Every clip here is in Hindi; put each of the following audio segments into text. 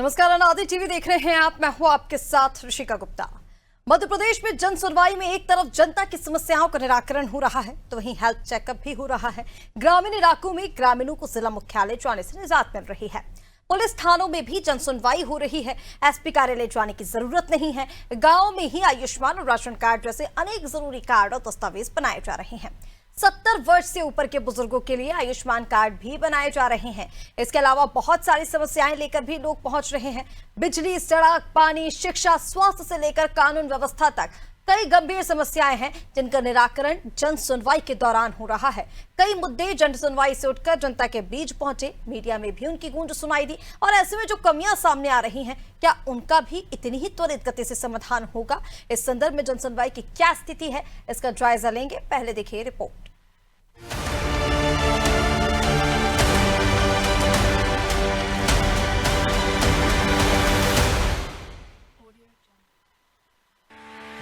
नमस्कार, अनादि टीवी देख रहे हैं आप। मैं हूं आपके साथ ऋषिका गुप्ता। मध्य प्रदेश में जन सुनवाई में एक तरफ जनता की समस्याओं का निराकरण हो रहा है तो वहीं हेल्थ चेकअप भी हो रहा है। ग्रामीण इलाकों में ग्रामीणों को जिला मुख्यालय जाने से निजात मिल रही है। पुलिस थानों में भी जन सुनवाई हो रही है। एसपी कार्यालय जाने की जरूरत नहीं है। गाँव में ही आयुष्मान और राशन कार्ड जैसे अनेक जरूरी कार्ड और दस्तावेज बनाए जा रहे हैं। 70 वर्ष से ऊपर के बुजुर्गों के लिए आयुष्मान कार्ड भी बनाए जा रहे हैं। इसके अलावा बहुत सारी समस्याएं लेकर भी लोग पहुंच रहे हैं। बिजली, सड़क, पानी, शिक्षा, स्वास्थ्य से लेकर कानून व्यवस्था तक कई गंभीर समस्याएं हैं जिनका निराकरण जन सुनवाई के दौरान हो रहा है। कई मुद्दे जन सुनवाई से उठकर जनता के बीच पहुंचे। मीडिया में भी उनकी गूंज सुनाई दी और ऐसे में जो कमियां सामने आ रही हैं, क्या उनका भी इतनी ही त्वरित गति से समाधान होगा? इस संदर्भ में जन सुनवाई की क्या स्थिति है, इसका जायजा लेंगे। पहले देखिए रिपोर्ट।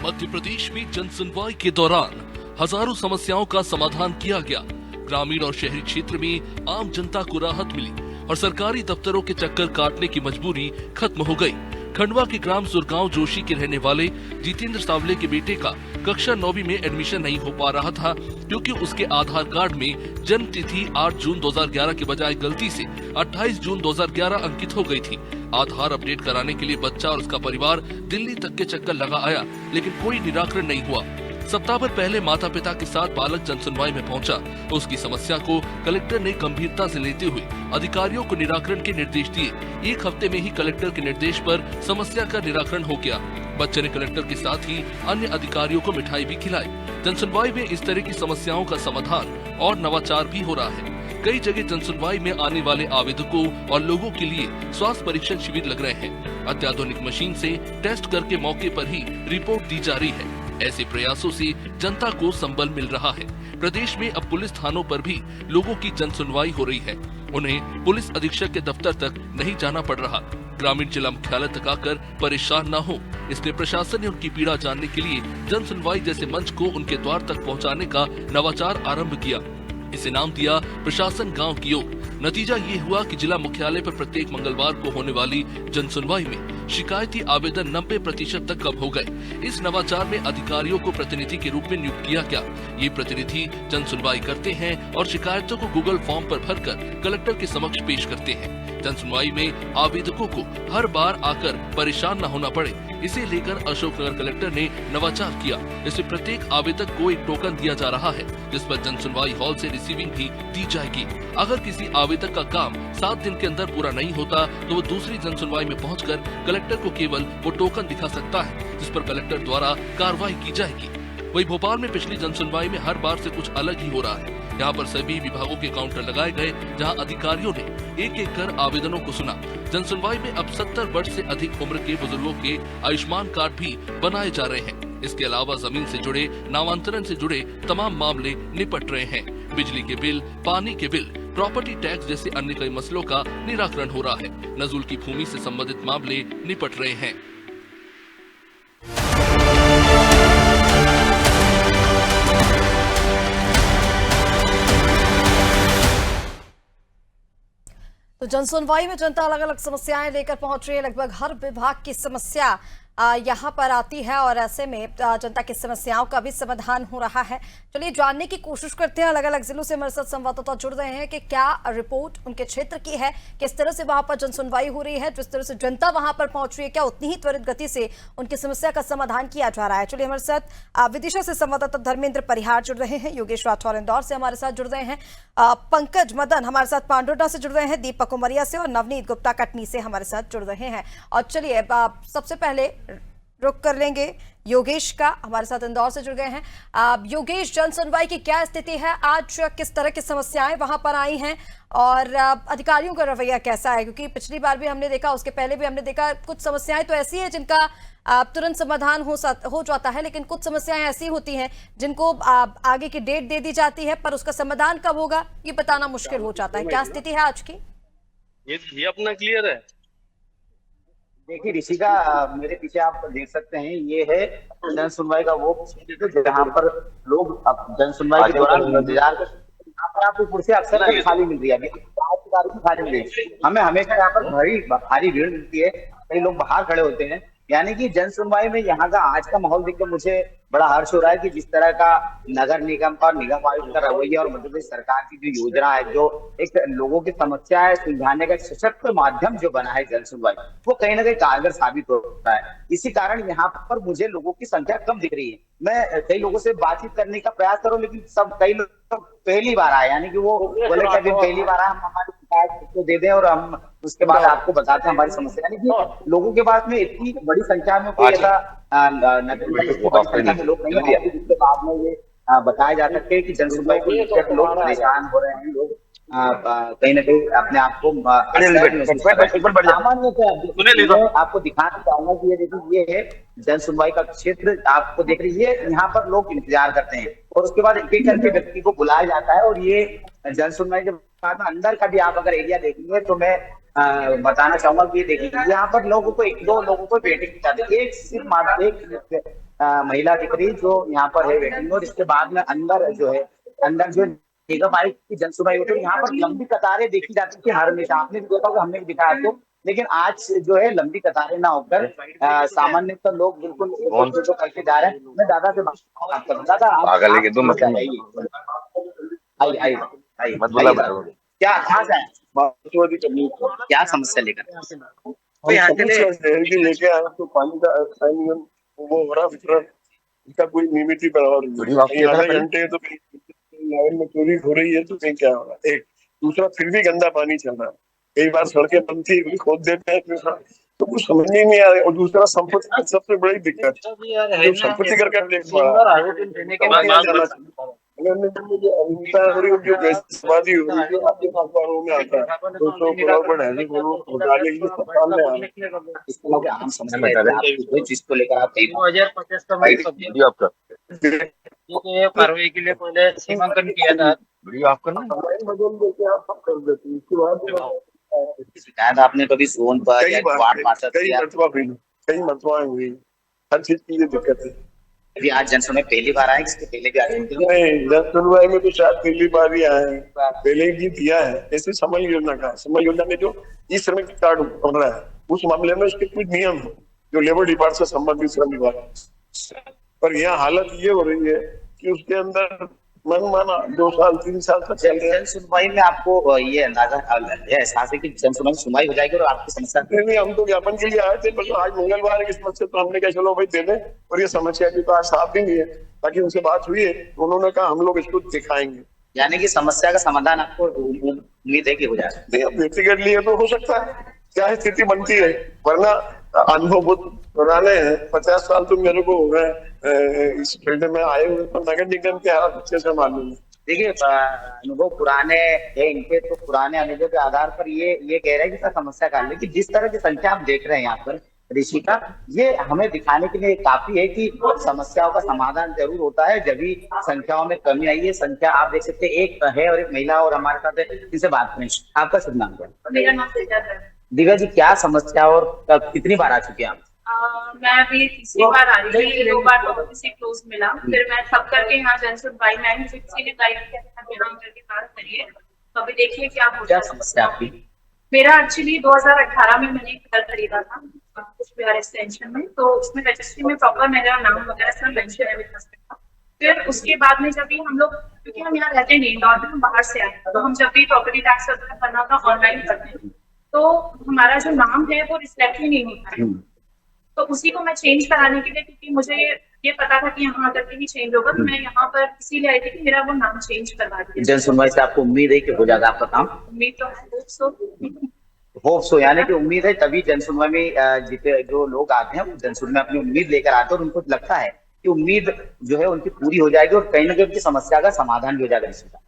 मध्य प्रदेश में जन सुनवाई के दौरान हजारों समस्याओं का समाधान किया गया। ग्रामीण और शहरी क्षेत्र में आम जनता को राहत मिली और सरकारी दफ्तरों के चक्कर काटने की मजबूरी खत्म हो गई। खंडवा के ग्राम सुरगांव जोशी के रहने वाले जितेंद्र सावले के बेटे का कक्षा 9वीं में एडमिशन नहीं हो पा रहा था क्योंकि उसके आधार कार्ड में जन्म तिथि 8 जून 2011 के बजाय गलती से 28 जून 2011 अंकित हो गई थी। आधार अपडेट कराने के लिए बच्चा और उसका परिवार दिल्ली तक के चक्कर लगा आया, लेकिन कोई निराकरण नहीं हुआ। सप्ताह भर पहले माता पिता के साथ बालक जन सुनवाई में पहुंचा। उसकी समस्या को कलेक्टर ने गंभीरता से लेते हुए अधिकारियों को निराकरण के निर्देश दिए। एक हफ्ते में ही कलेक्टर के निर्देश पर समस्या का निराकरण हो गया। बच्चे ने कलेक्टर के साथ ही अन्य अधिकारियों को मिठाई भी खिलाई। जन सुनवाई में इस तरह की समस्याओं का समाधान और नवाचार भी हो रहा है। कई जगह जन सुनवाई में आने वाले आवेदकों और लोगों के लिए स्वास्थ्य परीक्षण शिविर लग रहे हैं। अत्याधुनिक मशीन से टेस्ट करके मौके पर ही रिपोर्ट दी जा रही है। ऐसे प्रयासों से जनता को संबल मिल रहा है। प्रदेश में अब पुलिस थानों पर भी लोगों की जन सुनवाई हो रही है। उन्हें पुलिस अधीक्षक के दफ्तर तक नहीं जाना पड़ रहा। ग्रामीण जिला मुख्यालय तक आकर परेशान न हो, इसलिए प्रशासन ने उनकी पीड़ा जानने के लिए जन सुनवाई जैसे मंच को उनके द्वार तक पहुंचाने का नवाचार आरंभ किया। इसे नाम दिया प्रशासन गांव की ओर। नतीजा ये हुआ कि जिला मुख्यालय पर प्रत्येक मंगलवार को होने वाली जन सुनवाई में शिकायती आवेदन 90% तक कम हो गए। इस नवाचार में अधिकारियों को प्रतिनिधि के रूप में नियुक्त किया गया। ये प्रतिनिधि जन सुनवाई करते हैं और शिकायतों को गूगल फॉर्म पर भरकर कलेक्टर के समक्ष पेश करते हैं। जन सुनवाई में आवेदकों को हर बार आकर परेशान न होना पड़े, इसे लेकर अशोकनगर कलेक्टर ने नवाचार किया। इससे प्रत्येक आवेदक को एक टोकन दिया जा रहा है, जिस पर जन सुनवाई हॉल से रिसीविंग भी दी जाएगी। अगर किसी आवेदक का काम 7 दिन के अंदर पूरा नहीं होता तो वो दूसरी जन सुनवाई में पहुंचकर कलेक्टर को केवल वो टोकन दिखा सकता है, जिस पर कलेक्टर द्वारा कार्रवाई की जाएगी। वही भोपाल में पिछली जन सुनवाई में हर बार से कुछ अलग ही हो रहा है। यहाँ पर सभी विभागों के काउंटर लगाए गए, जहाँ अधिकारियों ने एक एक कर आवेदनों को सुना। जन सुनवाई में अब 70 वर्ष से अधिक उम्र के बुजुर्गों के आयुष्मान कार्ड भी बनाए जा रहे हैं। इसके अलावा जमीन से जुड़े, नामांतरण से जुड़े तमाम मामले निपट रहे हैं। बिजली के बिल, पानी के बिल, प्रॉपर्टी टैक्स जैसे अन्य कई मसलों का निराकरण हो रहा है। नजूल की भूमि से संबंधित मामले निपट रहे हैं। तो जन सुनवाई में जनता अलग अलग समस्याएं लेकर पहुंच रही है। लगभग हर विभाग की समस्या यहाँ पर आती है और ऐसे में जनता की समस्याओं का भी समाधान हो रहा है। चलिए जानने की कोशिश करते हैं। अलग अलग जिलों से हमारे साथ संवाददाता जुड़ रहे हैं कि क्या रिपोर्ट उनके क्षेत्र की है, किस तरह से वहां पर जन सुनवाई हो रही है, जिस तरह से जनता वहां पर पहुंच रही है, क्या उतनी ही त्वरित गति से उनकी समस्या का समाधान किया जा रहा है। चलिए हमारे साथ विदिशा से संवाददाता धर्मेंद्र परिहार जुड़ रहे हैं, योगेश राठौर इंदौर से हमारे साथ जुड़ रहे हैं, पंकज मदन हमारे साथ पांडुर्णा से जुड़ रहे हैं, दीपक उमरिया से और नवनीत गुप्ता कटनी से हमारे साथ जुड़ रहे हैं। और चलिए सबसे पहले रुक कर लेंगे योगेश का, हमारे साथ इंदौर से जुड़ गए हैं। योगेश, जन सुनवाई की क्या स्थिति है आज? किस तरह की समस्याएं वहां पर आई हैं और अधिकारियों का रवैया कैसा है? क्योंकि पिछली बार भी हमने देखा, उसके पहले भी हमने देखा, कुछ समस्याएं तो ऐसी हैं जिनका तुरंत समाधान हो जाता है, लेकिन कुछ समस्याएं ऐसी होती हैं जिनको आगे की डेट दे दी जाती है, पर उसका समाधान कब होगा ये बताना मुश्किल हो जाता है। क्या स्थिति है आज की? ये अपना क्लियर है। देखिए ऋषिका, मेरे पीछे आप देख सकते हैं, ये है जन सुनवाई का वो जहाँ पर लोग जन सुनवाई के दौरान इंतजार करते हैं। यहाँ पर आपको कुर्सी अक्सर खाली मिल रही है। गाड़ी में खाली मिलेगी। हमें हमेशा यहाँ पर भारी भीड़ मिलती है, कई लोग बाहर खड़े होते हैं। यानी कि जन सुनवाई में यहाँ का आज का माहौल देखकर मुझे बड़ा हर्ष हो रहा है कि जिस तरह का नगर निगम का और निगम आयुक्त का रवैया और मध्य प्रदेश सरकार की जो योजना है, जो एक लोगों की समस्याएं सुलझाने का सशक्त माध्यम जो बना है जन सुनवाई, वो कहीं ना कहीं कारगर साबित होता है। इसी कारण यहाँ पर मुझे लोगों की संख्या कम दिख रही है। मैं कई लोगों से बातचीत करने का प्रयास करूं, लेकिन कई लोग पहली बार आए, यानी कि वो बोले कि अभी पहली बार आए, हम हमारी शिकायत को दे दें और हम उसके बाद आपको बताते हैं हमारी समस्या। यानी कि लोगों के पास में इतनी बड़ी संख्या में कोई ऐसा संख्या में लोग नहीं आए जिसके बाद में ये बताया जा सकते हैं कि जन सुनवाई को लेकर लोग परेशान हो रहे हैं, लोग कहीं ना कहीं अपने आप को सामान्य आपको दिखाना चाहूंगा कि ये देखिए, ये है जन सुनवाई का क्षेत्र, आपको देख रही है। यहाँ पर लोग इंतजार करते हैं और उसके बाद एक एक करके व्यक्ति को बुलाया जाता है। और ये जन सुनवाई के बाद अंदर का भी आप अगर एरिया देखेंगे तो मैं बताना चाहूंगा कि देखिए, यहाँ पर लोगों को एक दो लोगों को वेटिंग की जाती है। एक सिर्फ एक महिला दिख रही जो यहाँ पर है वेटिंग, और इसके बाद में अंदर जो निगम आयुक्त की जन सुनवाई होती है, यहाँ पर लंबी कतारें देखी जाती थी हर हमेशा। आपने भी देखा होगा, हमने भी दिखाया आपको, लेकिन आज जो है लंबी कतारें ना होकर सामान्य तो लोग बिल्कुल जो करके जा रहे हैं। मैं दादा से बात करूँ। दादा आप आइए, क्या कहाँ से क्या समस्या लेकर लेके आया? तो पानी का वो हो रहा है, इसका कोई नियमित आधे घंटे तो लाइन में चोरी हो रही है, तो कहीं क्या हो रहा है। एक दूसरा, फिर भी गंदा पानी चल रहा है। कई बार सड़कें बनती है, खोद देते हैं, तो कुछ समझ ही नहीं आ रहा है। और दूसरा, संपत्ति सबसे बड़ी दिक्कत, जो संपत्ति करके समाधि हो रही जो आपके अखबारों में आता है, 200 करोड़ आम समस्या जिसको लेकर आप 2050 का आपका कार्रवाई के लिए पहले सीमांकन किया था। आपका ना बदल देते आप सब कर देते, उसके बाद शिकायत आपने कभी जोन पर कई मरतबा हुई, हर चीज की दिक्कत है। अभी आज जन सुनवाई पहली बार आए, इसके पहले भी आए? नहीं, जन सुनवाई में तो शायद पहली बार ही आए, पहले भी दिया है। ऐसे समल योजना में जो ई श्रमिक कार्ड बन रहा है, उस मामले में उसके कुछ नियम है जो लेबर डिपार्टमेंट से संबंधित श्रम विभाग, पर यहाँ हालत ये हो रही है कि उसके अंदर मनमाना 2 साल 3 साल तक चल रहा है। जन सुनवाई में आपको ये अंदाजा एहसास है कि जन सुनवाई हो जाएगी और आपकी समस्या? नहीं, हम तो ज्ञापन के लिए आए थे, बस आज मंगलवार है, किस्मत से तो हमने कहा चलो भाई दे दें। और ये समस्या की तो आज साफ ही नहीं है, ताकि उनसे बात हुई है, उन्होंने कहा हम लोग इसको दिखाएंगे। यानी कि समस्या का समाधान आपको उम्मीद है कि हो जाए? व्यक्तिगत लिए तो हो सकता है, क्या स्थिति बनती है, वरना अनुभव बहुत पुराने हैं। 50 साल तो मेरे को हो गए इस फील्ड में आए हुए, तो नगर निगम के हालात अच्छे से मालूम है। देखिए, अनुभव पुराने है इनके, तो पुराने अनुभव के आधार पर ये कह रहे हैं कि समस्या का, लेकिन जिस तरह की संख्या आप देख रहे हैं यहाँ पर ऋषिका, ये हमें दिखाने के लिए काफी है कि समस्याओं का समाधान जरूर होता है जब भी संख्याओं में कमी आई है। संख्या आप देख सकते हैं, एक है और एक महिला और हमारे साथ है, इनसे बात करें। आपका शुभ नाम क्या है? मेरा नाम है दिव्या जी। क्या समस्या और कितनी बार आ चुकी है आप? मैं अभी तीसरी बार आ रही थी, 2 बार तो ऑफिस से क्लोज मिला, फिर मैं थक करके यहाँ जन सुनवाई में आई, किसी ने गाइड किया यहाँ करके बात करिए, तो अभी देखिए क्या समस्या आपकी? मेरा एक्चुअली 2018 में मैंने एक घर खरीदा था कुछ बिहार एक्सटेंशन में, तो उसमें रजिस्ट्री में प्रॉपर मेरा नाम वगैरह सब मेंशन है मेरे हस्बैंड का। फिर उसके बाद में जब भी हम लोग, क्योंकि हम यहाँ रहते नहीं, इंदौर में हम बाहर से आए, तो हम जब भी प्रॉपर्टी टैक्स वगैरह भरना था ऑनलाइन करते हैं, तो हमारा जो नाम है वो रिफ्लेक्ट ही नहीं होता है। तो उसी को मैं चेंज कराने के लिए, क्योंकि मुझे ये पता था कि यहाँ आकर के ही चेंज होगा, तो मैं यहाँ पर इसीलिए आई थी कि मेरा वो नाम चेंज करवा दिया। जन सुनवाई से आपको उम्मीद है कि हो जाएगा आपका काम? उम्मीद तो है, होप सो, यानी कि उम्मीद है, तभी जन सुनवाई में जो लोग आते हैं वो जन सुनवाई में अपनी उम्मीद लेकर आते हैं और उनको लगता है कि उम्मीद जो है उनकी पूरी हो जाएगी और कहीं ना कहीं उनकी समस्या का समाधान भी हो जाएगा।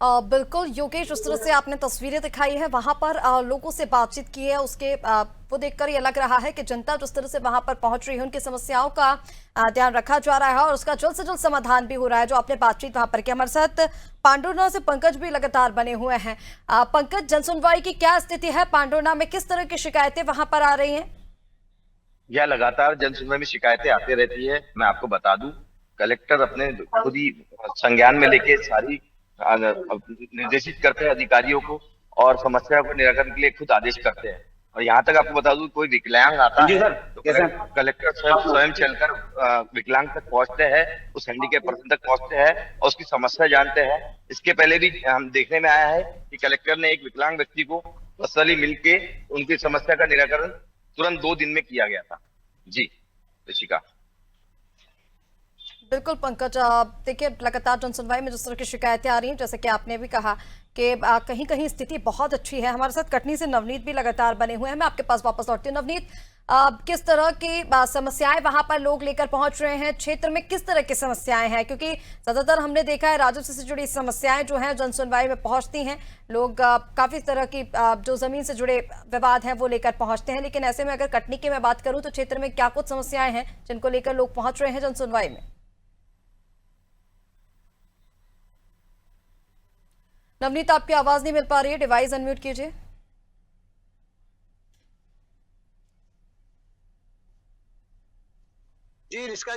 बिल्कुल योगेश, जिस तरह से आपने तस्वीरें दिखाई है, वहां पर लोगों से बातचीत की है, उसके वो देखकर ये लग रहा है कि जनता जिस तरह से वहां पर पहुंच रही है, उनकी समस्याओं का ध्यान रखा जा रहा है और उसका जल्द से जल्द समाधान भी हो रहा है। जो आपने बातचीत वहां पर की, हमारे साथ पांडुरना से पंकज भी लगातार बने हुए हैं। पंकज, जन सुनवाई की क्या स्थिति है? पांडुरना में किस तरह की शिकायतें वहां पर आ रही है? यह लगातार जन सुनवाई में शिकायतें आती रहती है। मैं आपको बता दूं, कलेक्टर अपने खुद ही संज्ञान में लेके सारी निर्देशित करते हैं अधिकारियों को और समस्या को निराकरण के लिए खुद आदेश करते हैं। और यहाँ तक आपको बता दूं, कोई विकलांग आता जी है सर, तो कैसे? कलेक्टर स्वयं चलकर विकलांग तक पहुंचते हैं, उस हैंडीकैप पर्सन तक पहुंचते हैं और उसकी समस्या जानते हैं। इसके पहले भी हम देखने में आया है कि कलेक्टर ने एक विकलांग व्यक्ति को पर्सनली मिलके उनकी समस्या का निराकरण तुरंत 2 दिन में किया गया था। जी ऋषिका। बिल्कुल पंकज, देखिए लगातार जनसुनवाई में जिस तरह की शिकायतें आ रही हैं, जैसे कि आपने भी कहा कि कहीं कहीं स्थिति बहुत अच्छी है। हमारे साथ कटनी से नवनीत भी लगातार बने हुए हैं। मैं आपके पास वापस लौटती हूँ। नवनीत, किस तरह की समस्याएं वहां पर लोग लेकर पहुंच रहे हैं? क्षेत्र में किस तरह की समस्याएं हैं? क्योंकि ज्यादातर हमने देखा है राजस्व से जुड़ी समस्याएं जो हैं जनसुनवाई में पहुंचती हैं। लोग काफी तरह की जो जमीन से जुड़े विवाद हैं वो लेकर पहुंचते हैं। लेकिन ऐसे में अगर कटनी की मैं बात करूं तो क्षेत्र में क्या कुछ समस्याएं हैं जिनको लेकर लोग पहुंच रहे हैं जनसुनवाई में? नवनीत, आपकी आवाज नहीं मिल पा रही है, डिवाइस अनम्यूट कीजिए। जी रिश्का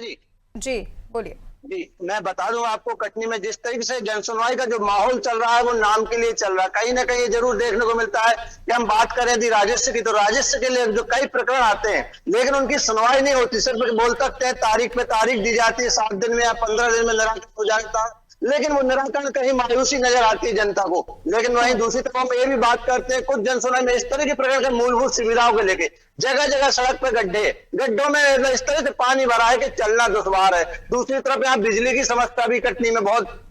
जी बोलिए। जी, मैं बता दूं आपको, कटनी में जिस तरीके से जनसुनवाई का जो माहौल चल रहा है वो नाम के लिए चल रहा है। कहीं ना कहीं जरूर देखने को मिलता है कि हम बात करें यदि राजस्व की, तो राजस्व के लिए जो कई प्रकरण आते हैं लेकिन उनकी सुनवाई नहीं होती। सिर्फ बोल सकते हैं तारीख पे तारीख दी जाती है, 7 दिन में या 15 दिन में निराकरण हो जाता है, लेकिन वो निराकरण कहीं मायूसी नजर आती है जनता को। लेकिन वहीं दूसरी तरफ हम ये भी बात करते हैं कुछ जनसुनवाई में इस तरह के प्रकार के मूलभूत सुविधाओं को लेके जगह जगह सड़क पे गड्ढे, गड्ढों में इस तरह से पानी भरा है कि चलना दुश्वार है। दूसरी तरफ यहाँ बिजली की समस्या भी कटनी में बहुत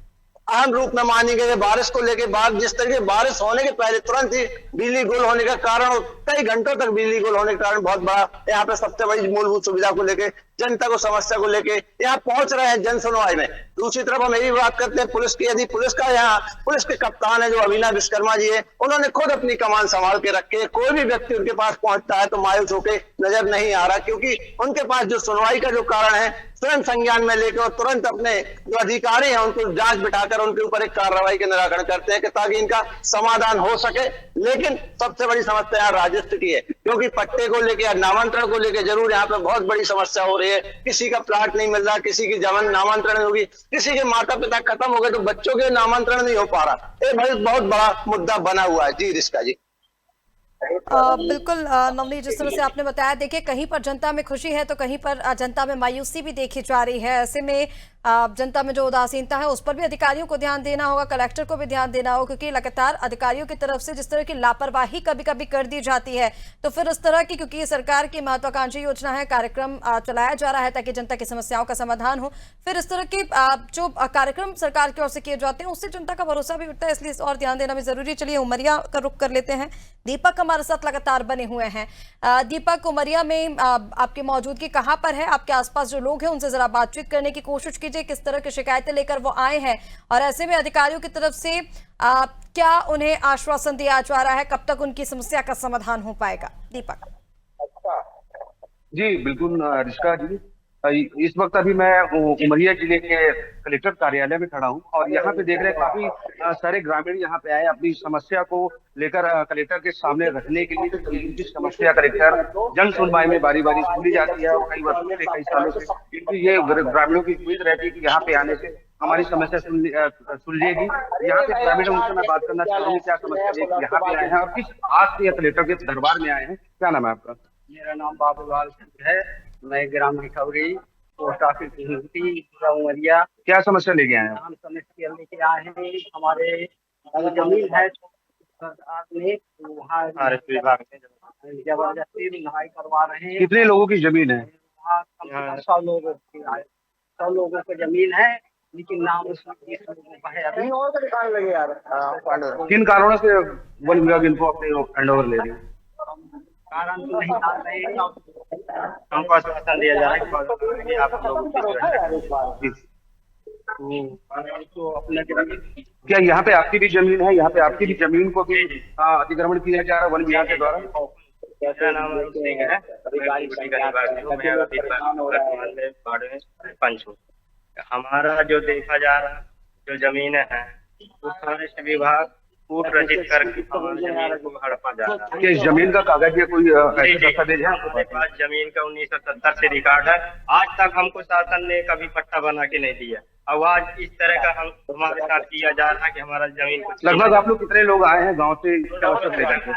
अहम रूप में मानी गई है। बारिश को लेके बाद जिस तरह की बारिश होने के पहले तुरंत ही बिजली गुल होने का कारण, कई घंटों तक बिजली गुल होने के कारण बहुत बड़ा यहाँ पे सबसे बड़ी मूलभूत सुविधा को लेके, जनता को समस्या को लेके यहाँ पहुंच रहे हैं जन सुनवाई में। दूसरी तरफ हम यही बात करते हैं पुलिस की। यदि पुलिस का यहाँ पुलिस के कप्तान है जो अविनाश विश्वकर्मा जी है, उन्होंने खुद अपनी कमान संभाल के रखे। कोई भी व्यक्ति उनके पास पहुंचता है तो मायूस होकर नजर नहीं आ रहा, क्योंकि उनके पास जो सुनवाई का जो कारण है स्वयं संज्ञान में लेकर और तुरंत अपने जो अधिकारी हैं उनको जांच बिठाकर उनके ऊपर एक कार्रवाई के निराकरण करते हैं कि ताकि इनका समाधान हो सके। लेकिन सबसे बड़ी समस्या यहाँ राजस्व की है, क्योंकि पट्टे को लेकर या नामांतरण को लेकर जरूर यहाँ पे बहुत बड़ी समस्या हो रही है। किसी का प्लाट नहीं मिल रहा, किसी की जमीन नामांतरण होगी, किसी के माता पिता खत्म हो गए तो बच्चों के नामांतरण नहीं हो पा रहा। ये भाई बहुत बड़ा मुद्दा बना हुआ है। जी रिश्का जी। बिल्कुल नवनीत, जिस तरह से आपने बताया, देखिए कहीं पर जनता में खुशी है तो कहीं पर जनता में मायूसी भी देखी जा रही है। ऐसे में जनता में जो उदासीनता है उस पर भी अधिकारियों को ध्यान देना होगा, कलेक्टर को भी ध्यान देना होगा, क्योंकि लगातार अधिकारियों की तरफ से जिस तरह की लापरवाही कभी कभी कर दी जाती है तो फिर इस तरह की, क्योंकि ये सरकार की महत्वाकांक्षी योजना है, कार्यक्रम चलाया जा रहा है ताकि जनता की समस्याओं का समाधान हो, फिर इस तरह के जो कार्यक्रम सरकार की ओर से किए जाते हैं उससे जनता का भरोसा भी उठता है, इसलिए और ध्यान देना भी जरूरी। चलिए उमरिया का रुख कर लेते हैं। दीपक हमारे साथ लगातार बने हुए हैं। दीपक, उमरिया में आपकी मौजूदगी कहाँ पर है? आपके आसपास जो लोग हैं उनसे जरा बातचीत करने की कोशिश कीजिए, किस तरह की शिकायतें लेकर वो आए हैं और ऐसे में अधिकारियों की तरफ से क्या उन्हें आश्वासन दिया जा रहा है, कब तक उनकी समस्या का समाधान हो पाएगा? दीपक। जी बिल्कुल रिश्का जी, इस वक्त अभी मैं उमरिया जिले के कलेक्टर कार्यालय में खड़ा हूं और यहाँ पे देख रहे हैं काफी सारे ग्रामीण यहाँ पे आए अपनी समस्या को लेकर कलेक्टर के सामने रखने के लिए। जिनकी समस्या कलेक्टर जन सुनवाई में बारी बारी सुनी जाती है और कई वर्षों से, कई सालों से क्योंकि ये ग्रामीणों की उम्मीद रहती है कि यहाँ पे आने से हमारी समस्या सुलझेगी। यहाँ पे ग्रामीण उनसे मैं बात करना चाहूंगी, क्या समस्या लेकर यहाँ पे आए हैं और किस आज से कलेक्टर के दरबार में आए हैं? क्या नाम है आपका? मेरा नाम बाबूलाल है, मैं ग्राम मिठौरी पोस्ट ऑफिस उमरिया। क्या समस्या लेके आए हैं? हम समस्या लेके आए हैं, हमारे जमीन है सरकार ने वहाँ जबरदस्ती रिहाई करवा रहे हैं। कितने लोगों की जमीन है? वहाँ 100 लोगों की 100 लोगों की जमीन है, लेकिन नाम उसमें 20 लोगों का है अभी। किन कारणों से वन विभाग इनको अपने हैंडओवर ले रही है? कारण तो नहीं जान रहे हैं, हमको आश्वासन दिया जा रहा है कि आप लोग तो अपने क्या यहाँ पे आपकी भी जमीन है? यहाँ पे आपकी भी जमीन को भी अतिक्रमण किया जा रहा है वन विभाग के द्वारा? मेरा नाम सिंह है, पंच हूँ। हमारा जो देखा जा रहा जो जमीन है वो फॉरेस्ट विभाग कूट रजित करके हमारी जमीन को हड़पा जा रहा है। क्या इस जमीन का कागज या कोई दस्तावेज है? हमारे पास जमीन का 1970 से रिकॉर्ड है। आज तक हमको शासन ने कभी पट्टा बना के नहीं दिया। अब आज इस तरह का हमारे साथ किया जा रहा है कि हमारा जमीन को लगभग आप लोग कितने लोग आए हैं गांव से इसका अवसर लेकर के?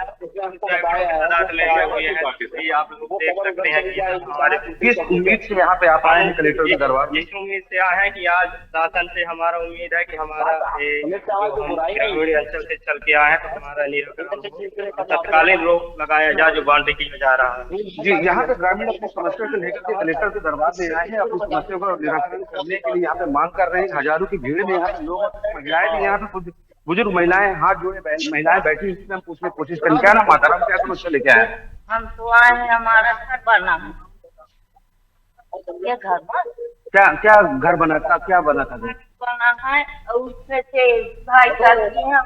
तादाद में हुए हैं, तो आप लोग देख सकते हैं कि हमारे किस उम्मीद से यहाँ पे आप आए हैं कलेक्टर के दरबार? इस उम्मीद से आए हैं कि आज शासन से हमारा उम्मीद है कि हमारा ग्रामीण अंचल से चल के आए हैं तो हमारा निराकरण तत्कालीन रोक लगाया जाए जो बाउंड्री किया जा रहा है। जी, यहाँ पे ग्रामीण अपनी समस्या को लेकर के कलेक्टर के दरबार में आए हैं, अपनी समस्या को निराकरण करने के लिए यहाँ पे मांग कर रहे हैं। हजारों की भीड़ में यहाँ पे लोग, महिलाएं भी यहाँ पे कुछ बुजुर्ग महिलाएं हाथ जोड़े महिलाएं बैठी, इसमें हम पूछने की कोशिश करें। क्या नाम माता राम, क्या समस्या लेके आए हैं? हम तो आए हैं, हमारा घर बना है। ये घर क्या क्या घर बना था, क्या बना था? बना है और उसमें से भाई करती हैं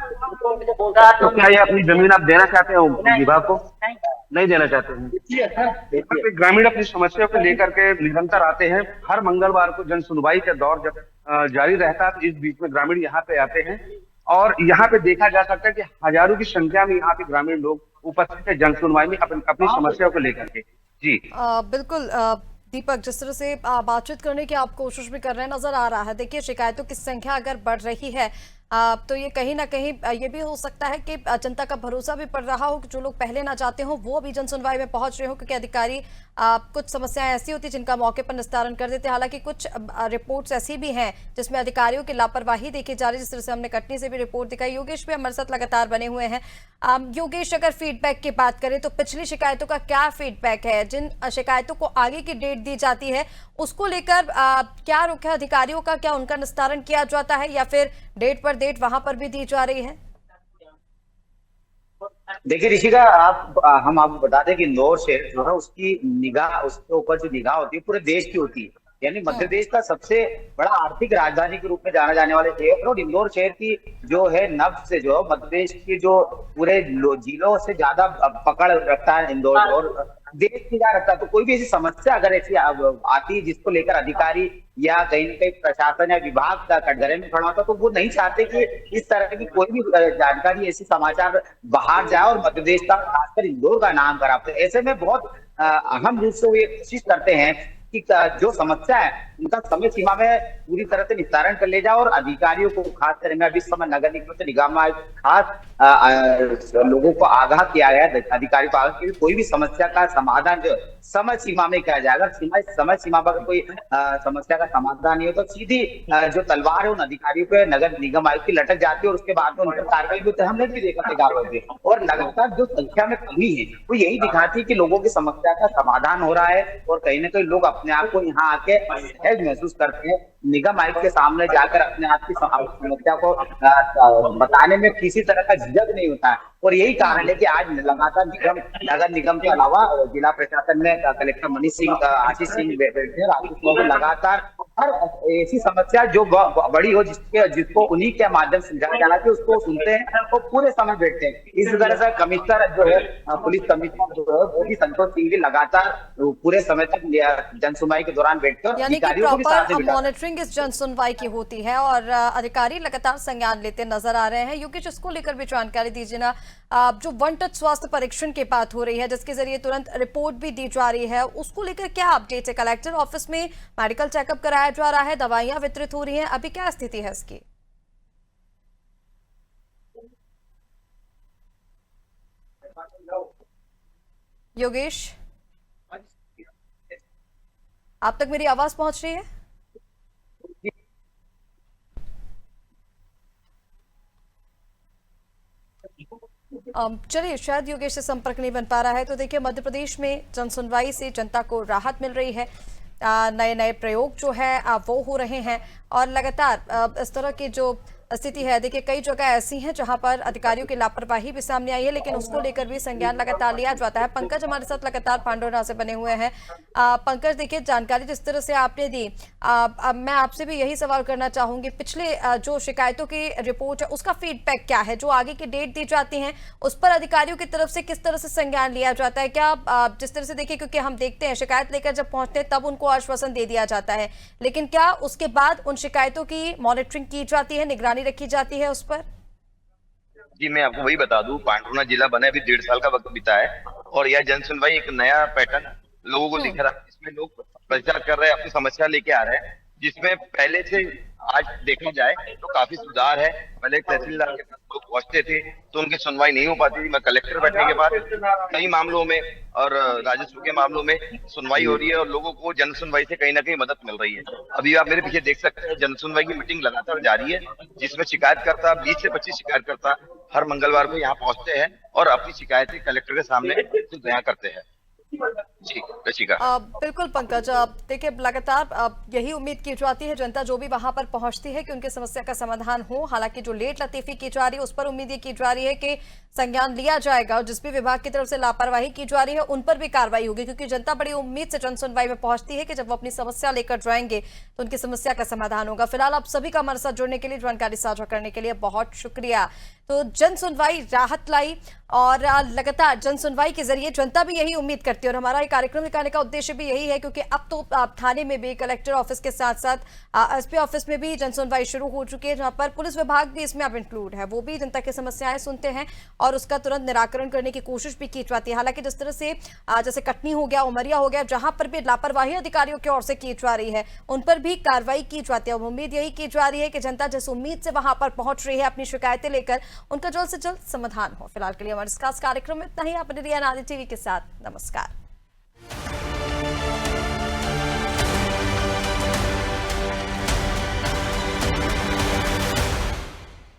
तो क्या ये अपनी जमीन आप देना चाहते हो विभाग को? नहीं देना चाहते हैं। ग्रामीण अपनी समस्या को लेकर के निरंतर आते हैं। हर मंगलवार को जन सुनवाई का दौर जब जारी रहता है तो इस बीच में ग्रामीण यहाँ पे आते हैं और यहाँ पे देखा जा सकता है कि हजारों की संख्या में यहाँ पे ग्रामीण लोग उपस्थित है जन सुनवाई में अपनी समस्या को लेकर के। जी बिल्कुल दीपक, जिस तरह से बातचीत करने की आप कोशिश भी कर रहे हैं नजर आ रहा है। देखिए, शिकायतों की संख्या अगर बढ़ रही है तो ये कहीं ना कहीं ये भी हो सकता है कि जनता का भरोसा भी पड़ रहा हो कि जो लोग पहले ना जाते हो वो भी जन सुनवाई में पहुंच रहे हो, क्योंकि अधिकारी कुछ समस्याएं ऐसी होती जिनका मौके पर निस्तारण कर देते हैं। हालांकि कुछ रिपोर्ट्स ऐसी भी हैं जिसमें अधिकारियों की लापरवाही देखी जा रही है, जिस तरह से हमने कटनी से भी रिपोर्ट दिखाई। योगेश भी हमारे साथ लगातार बने हुए हैं। योगेश, अगर फीडबैक की बात करें तो पिछली शिकायतों का क्या फीडबैक है? जिन शिकायतों को आगे की डेट दी जाती है उसको लेकर क्या रुख है अधिकारियों का? क्या उनका निस्तारण किया जाता है या फिर डेट पर डेट वहां पर भी दी जा रही है? देखिए ऋषिका, हम आपको बता दें कि इंदौर शहर जो है उसकी निगाह, उसके ऊपर जो निगाह होती है पूरे देश की होती है। यानी मध्य प्रदेश का सबसे बड़ा आर्थिक राजधानी के रूप में जाना जाने वाले शहर और इंदौर शहर की जो है नब्ज से जो मध्य प्रदेश की जो पूरे जिलों से ज्यादा पकड़ रखता है इंदौर और देश की क्या रखता है। तो कोई भी ऐसी समस्या अगर ऐसी आती है जिसको लेकर अधिकारी या कहीं न कहीं प्रशासन या विभाग का कटघरे में खड़ा होता तो वो नहीं चाहते कि इस तरह की कोई भी जानकारी, ऐसी समाचार बाहर जाए और मध्य प्रदेश का खासकर इंदौर का नाम खराब। तो ऐसे में बहुत अहम रूप से ये कोशिश करते हैं कि जो समस्या है उनका समय सीमा में पूरी तरह से निस्तारण कर ले जाए और अधिकारियों को खासकर में अभी समय नगर निगम से निगम आयुक्त खास लोगों को आगाह किया गया है, अधिकारियों को आगाह कि कोई भी समस्या का समाधान जो समय सीमा में किया जाएगा। समय सीमा पर कोई समस्या का समाधान नहीं हो तो सीधी जो तलवार है उन अधिकारियों पे नगर निगम आयुक्त की लटक जाती है और उसके बाद में उन पर कार्रवाई भी होती है। हमने भी देखा कार्रवाई और लगातार जो संख्या में कमी है वो यही दिखाती है कि लोगों की समस्या का समाधान हो रहा है और कहीं ना कहीं लोग अपने आप को यहाँ आके सहज महसूस करते हैं। निगम आयुक्त के सामने जाकर अपने आप की समस्या को बताने में किसी तरह का झिझक नहीं होता है और यही कारण है कि आज लगातार नगर निगम के अलावा जिला प्रशासन में कलेक्टर मनीष सिंह, आशीष सिंह बैठे लगातार हर ऐसी समस्या जो बड़ी हो जिसको उन्हीं के माध्यम से समझाया जाना चाहिए उसको सुनते हैं और पूरे समय बैठते हैं। इस तरह से कमिश्नर जो है, पुलिस कमिश्नर जो है वो भी संतोष सिंह भी लगातार पूरे समय तक जन सुनवाई के दौरान बैठकर अधिकारियों को भी साथ में मॉनिटरिंग इस जन सुनवाई की होती है और अधिकारी लगातार संज्ञान लेते नजर आ रहे हैं। योगेश, इसको लेकर भी जानकारी दीजिए ना। जो वन टच स्वास्थ्य परीक्षण की बात हो रही है जिसके जरिए तुरंत रिपोर्ट भी दी जा रही है, उसको लेकर क्या अपडेट है? कलेक्टर ऑफिस में मेडिकल चेकअप कराया जा रहा है, दवाइयां वितरित हो रही हैं, अभी क्या स्थिति है इसकी? योगेश, आप तक मेरी आवाज पहुंच रही है? चलिए, शायद योगेश से संपर्क नहीं बन पा रहा है। तो देखिए, मध्य प्रदेश में जन सुनवाई से जनता को राहत मिल रही है, नए नए प्रयोग जो है वो हो रहे हैं और लगातार इस तरह की जो स्थिति है, देखिए कई जगह ऐसी हैं जहां पर अधिकारियों की लापरवाही भी सामने आई है, लेकिन उसको लेकर भी संज्ञान लगातार लिया जाता है। पंकज हमारे साथ लगातार पांडुरना से बने हुए हैं। पंकज, देखिए जानकारी जिस तरह से आपने दी, मैं आपसे भी यही सवाल करना चाहूंगी, पिछले जो शिकायतों की रिपोर्ट है उसका फीडबैक क्या है? जो आगे की डेट दी जाती है उस पर अधिकारियों की तरफ से किस तरह से संज्ञान लिया जाता है? क्या जिस तरह से देखिए, क्योंकि हम देखते हैं शिकायत लेकर जब पहुंचते हैं तब उनको आश्वासन दे दिया जाता है, लेकिन क्या उसके बाद उन शिकायतों की मॉनिटरिंग की जाती है, निगरानी रखी जाती है उस पर? जी, मैं आपको वही बता दूं, पांडुना जिला बने अभी 1.5 साल का वक्त बीता है और यह जन सुनवाई एक नया पैटर्न लोगों को दिख रहा है, जिसमें लोग प्रचार कर रहे हैं, अपनी समस्या लेके आ रहे हैं, जिसमें पहले से आज देखा जाए तो काफी सुधार है। पहले तहसीलदार के पास लोग पहुंचते थे तो उनकी सुनवाई नहीं हो पाती थी। मैं कलेक्टर बैठने के बाद कई मामलों में और राजस्व के मामलों में सुनवाई हो रही है और लोगों को जन सुनवाई से कहीं ना कहीं मदद मिल रही है। अभी आप मेरे पीछे देख सकते हैं, जन सुनवाई की मीटिंग लगातार जारी है, जिसमें शिकायतकर्ता 20 से 25 शिकायतकर्ता हर मंगलवार को यहाँ पहुंचते हैं और अपनी शिकायतें कलेक्टर के सामने बयां करते हैं। जी रशिका। बिल्कुल पंकज, देखिए लगातार यही उम्मीद की जाती है जनता जो भी वहां पर पहुंचती है कि उनकी समस्या का समाधान हो। हालांकि जो लेट लतीफी की जा रही है उस पर उम्मीद ये की जा रही है कि संज्ञान लिया जाएगा और जिस भी विभाग की तरफ से लापरवाही की जा रही है उन पर भी कार्रवाई होगी, क्योंकि जनता बड़ी उम्मीद से जन सुनवाई में पहुंचती है कि जब वो अपनी समस्या लेकर जाएंगे तो उनकी समस्या का समाधान होगा। फिलहाल आप सभी का हमारे साथ जुड़ने के लिए, जानकारी साझा करने के लिए बहुत शुक्रिया। तो जन सुनवाई राहत लाई और लगातार जन सुनवाई के जरिए जनता भी यही उम्मीद करती है और हमारा ये कार्यक्रम दिखाने का उद्देश्य भी यही है, क्योंकि अब तो थाने में भी, कलेक्टर ऑफिस के साथ साथ एसपी ऑफिस में भी जन सुनवाई शुरू हो चुकी है, जहां पर पुलिस विभाग भी इसमें अब इंक्लूड है। वो भी जनता की समस्याएं सुनते हैं और उसका तुरंत निराकरण करने की कोशिश भी की जाती है। हालांकि जिस तरह से जैसे कटनी हो गया, उमरिया हो गया, जहां पर भी लापरवाही अधिकारियों की ओर से की जा रही है उन पर भी कार्रवाई की जाती है। उम्मीद यही की जा रही है कि जनता जिस उम्मीद से वहां पर पहुंच रही है अपनी शिकायतें लेकर, उनका जल्द से जल्द समाधान हो। फिलहाल के लिए हमारे इस खास कार्यक्रम में इतना ही। आप बने रहिए अनादि टीवी के साथ। नमस्कार।